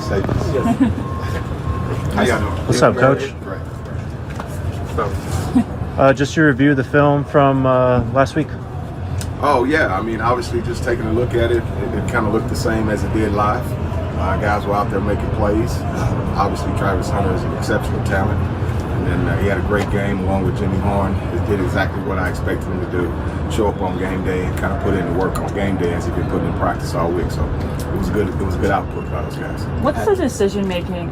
safeties. Yes. How y'all doing? What's up, Coach? Great. Just your review of the film from last week. Oh, yeah. I mean, obviously, just taking a look at it, it kind of looked the same as it did live. Guys were out there making plays. Obviously, Travis Hunter is an exceptional talent. And he had a great game along with Jimmy Horn. He did exactly what I expected him to do. Show up on game day and kind of put in the work on game day as he's been putting in practice all week. So it was good. It was good output by those guys. What's the decision making?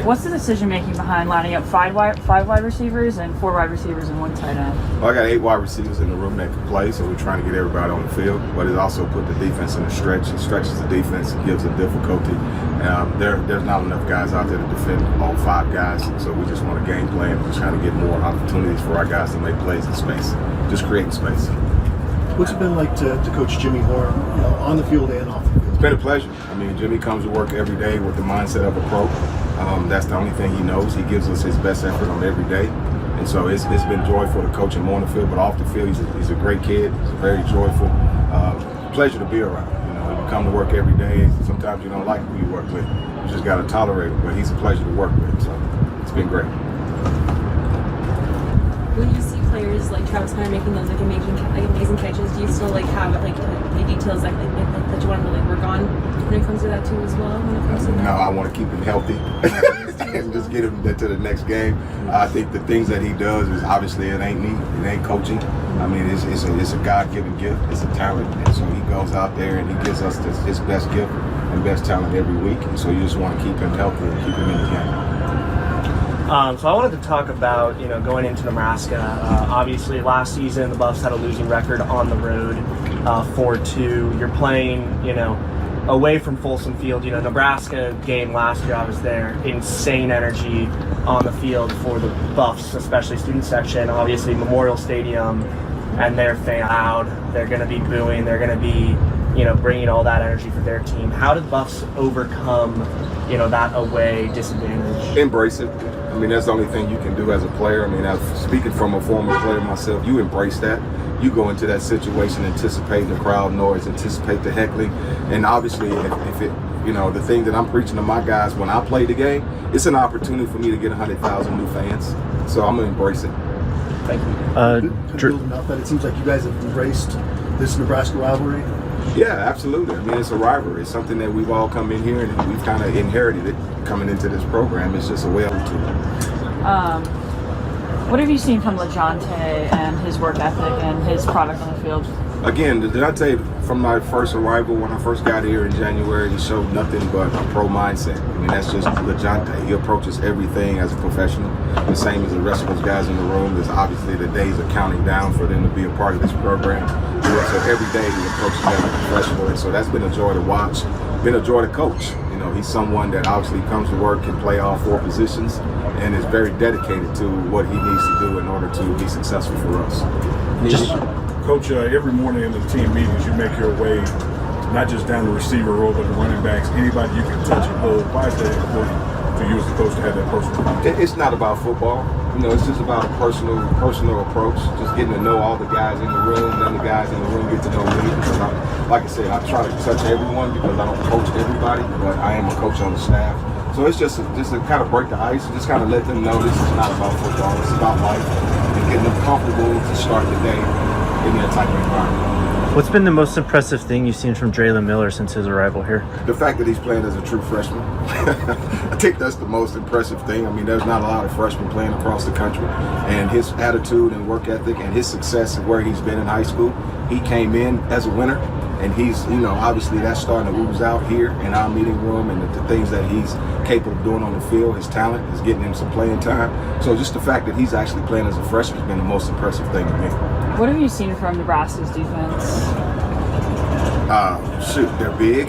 What's the decision making behind lining up five wide receivers and 4 wide receivers and 1 tight end? Well, I got 8 wide receivers in the room that can play, so we're trying to get everybody on the field. But it also put the defense in a stretch. It stretches the defense and gives them difficulty. There's not enough guys out there to defend all 5 guys, so we just want a game plan. We're trying to get more opportunities for our guys to make plays in space, just creating space. What's it been like to coach Jimmy Horn, on the field and off the field? It's been a pleasure. I mean, Jimmy comes to work every day with the mindset of a pro. That's the only thing he knows. He gives us his best effort on every day. And so it's been joyful to coach him on the field, but off the field, he's a great kid. He's very joyful. Pleasure to be around. You come to work every day. Sometimes you don't like who you work with. You just got to tolerate him, but he's a pleasure to work with. So it's been great. When you see players like Travis Hunter making those amazing catches, do you still have the details that you want to work on when it comes to that too as well? When it comes to that? No, I want to keep him healthy and just get him to the next game. I think the things that he does is obviously it ain't me, it ain't coaching. I mean, it's a God-given gift, it's a talent, and so he goes out there and he gives us his best gift and best talent every week. And so you just want to keep him healthy and keep him in the game. So I wanted to talk about, going into Nebraska. Obviously, last season the Buffs had a losing record on the road, 4-2. You're playing, away from Folsom Field. Nebraska game last year, I was there. Insane energy on the field for the Buffs, especially student section. Obviously, Memorial Stadium, and they're loud. They're going to be booing. They're going to be, bringing all that energy for their team. How did Buffs overcome, that away disadvantage? Embrace it. I mean, that's the only thing you can do as a player. I mean, speaking from a former player myself, you embrace that. You go into that situation anticipating the crowd noise, anticipate the heckling. And obviously, if it, the thing that I'm preaching to my guys when I play the game, it's an opportunity for me to get 100,000 new fans. So I'm going to embrace it. Thank you. Building up that, it seems like you guys have embraced this Nebraska rivalry. Yeah, absolutely. I mean, it's a rivalry. It's something that we've all come in here and we've kind of inherited it coming into this program. It's just a way to it. What have you seen from LeJohntay and his work ethic and his product on the field? Again, LeJohntay, from my first arrival, when I first got here in January, he showed nothing but a pro mindset. I mean, that's just LeJohntay. He approaches everything as a professional, the same as the rest of those guys in the room. There's obviously the days are counting down for them to be a part of this program. So every day he approaches as a professional, and so that's been a joy to watch, been a joy to coach. He's someone that obviously comes to work and play all 4 positions and is very dedicated to what he needs to do in order to be successful for us. Coach, every morning in the team meetings, you make your way not just down the receiver row, but the running backs, anybody you can touch and hold. Why is that important to you as a coach to have that personal contact? It's not about football. It's just about a personal approach, just getting to know all the guys in the room, and then the guys in the room get to know me. Like I said, I try to touch everyone because I don't coach everybody, but I am a coach on the staff. So it's just to kind of break the ice, just kind of let them know this is not about football, it's about life, and getting them comfortable to start the day in that type of environment. What's been the most impressive thing you've seen from Drelonmiller since his arrival here? The fact that he's playing as a true freshman. I think that's the most impressive thing. I mean, there's not a lot of freshmen playing across the country. And his attitude and work ethic and his success and where he's been in high school, he came in as a winner. And he's, obviously that's starting to ooze out here in our meeting room, and the things that he's capable of doing on the field, his talent is getting him some playing time. So just the fact that he's actually playing as a freshman has been the most impressive thing to me. What have you seen from Nebraska's defense? They're big.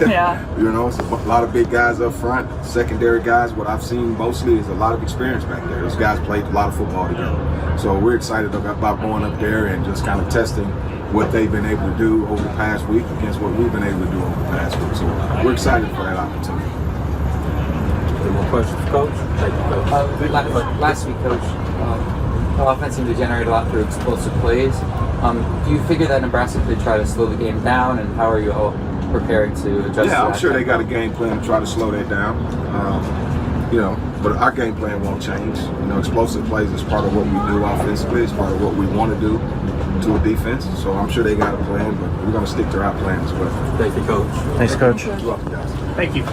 Yeah. It's a lot of big guys up front. Secondary guys, what I've seen mostly is a lot of experience back there. Those guys played a lot of football together. So we're excited about going up there and just kind of testing what they've been able to do over the past week against what we've been able to do over the past week. So we're excited for that opportunity. Any more questions, Coach? Thank you, Coach. Last week, Coach, the offense seemed to generate a lot through explosive plays. Do you figure that Nebraska could try to slow the game down, and how are you preparing to adjust? Yeah, to I'm that sure they got a tempo? game plan to try to slow that down. But our game plan won't change. Explosive plays is part of what we do offensively. It's part of what we want to do to a defense. So I'm sure they got a plan, but we're going to stick to our plan as well. Thank you, Coach. Thanks, Coach. You're welcome, guys. Thank you.